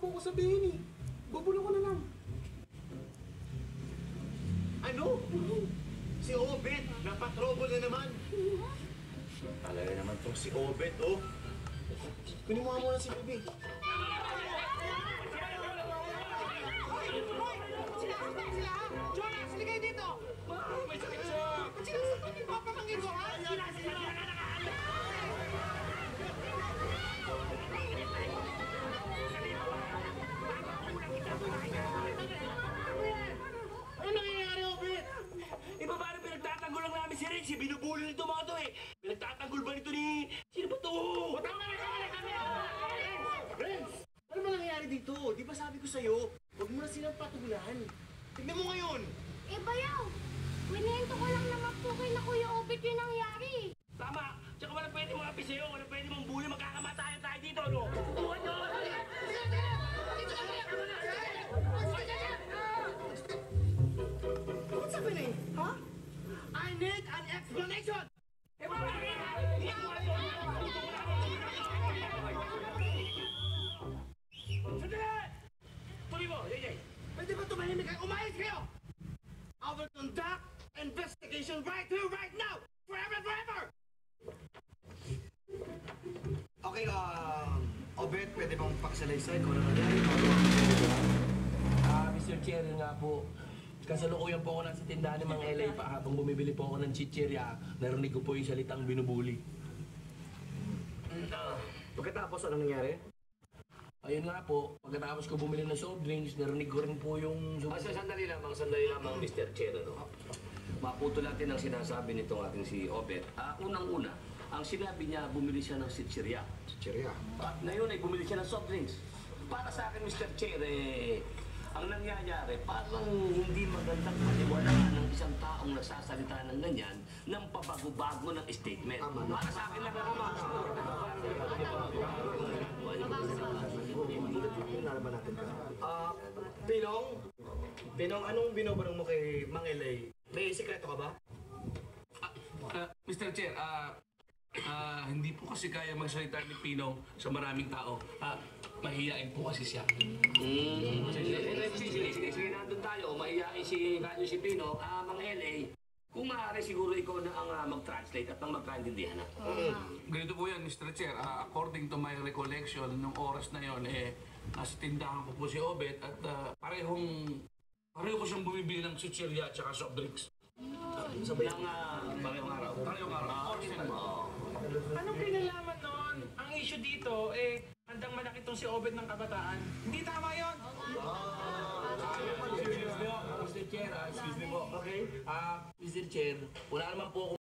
po ako sabihin eh. Bubulong ko na lang. Ano? Si Obet, napatrobol na naman. Talaga naman tong si Obet, oh. Kunin mo nga muna si Bibi. Jonas, halika dito! May sakit siya! Ba't sinasaktan yung papamangkin ko, ha? Ano nangyayari, Obet? Iba ba na pinagtatanggol lang namin si Renz? Binubuli nito mga to eh. Pinagtatanggol ba nito ni... Sino ba to? Renz, ano ba nangyayari dito? Di ba sabi ko sa'yo, huwag mo na silang patulan. Tignan mo ngayon. Eh, bayaw! Minento ko lang naman po kay na Kuya Obet yung nangyari. Tama! Tsaka wala pwede mga api sa'yo. Wala pwede mong bully. Magkakamatayan tayo dito, no? Tuwan nyo! What's happening? Huh? I need an explanation! Sandali! Tuloy mo, JJ! Pwede ba tumahimik kayo? Umayos kayo! I will conduct investigation right here, right now! Forever, forever! Okay, Obet, pwede bang pakisalaysay kung ano nangyari? Mr. Chair, nga po. Kasalukuyan po ako nasa tindahan ni Mang LA pa habang bumibili po ako ng chichirya. Narinig ko po yung salitang binubuli. Pagkatapos, anong nangyari? Ayun nga po, pagkatapos ko bumili ng soft drinks, narinig ko rin po yung... Sandali lamang, Mr. Chair, ano? Maputo natin ang sinasabi nitong ating si Obet. Unang-una, ang sinabi niya, bumili siya ng sitsirya. Sitsirya? At ngayon ay bumili siya ng soft drinks. Para sa akin, Mr. Chair, ang nangyayari, parang hindi magandang paniwalaan ng isang taong nagsasalita ng ganyan ng pabago-bago ng statement. Para sa akin lang naman. Nalaman natin ka. Pinong, anong binobarong mo kay Mang LA? May sikreto ka ba? Mr. Chair, hindi po kasi kaya magsalita ni Pinong sa maraming tao. Mahihain po kasi siya. Sige, nandun tayo. Maiyakin si Pino. Mang LA, kung maaari siguro ikaw na ang mag-translate at ang magkaintindihan na. Ganito po yan, Mr. Chair. According to my recollection, nung oras na yon, nasa tindahan ko po si Obet at pareho po siyang bumibili ng chichirya at saka soft drinks. Sabay ang parehong araw. Parehong araw. Anong kinalaman nun? Ang issue dito, handang manakit tong si Obet ng kabataan. Hindi tama yun! Mr. Chair, excuse me po. Okay. Mr. Chair, wala naman po ako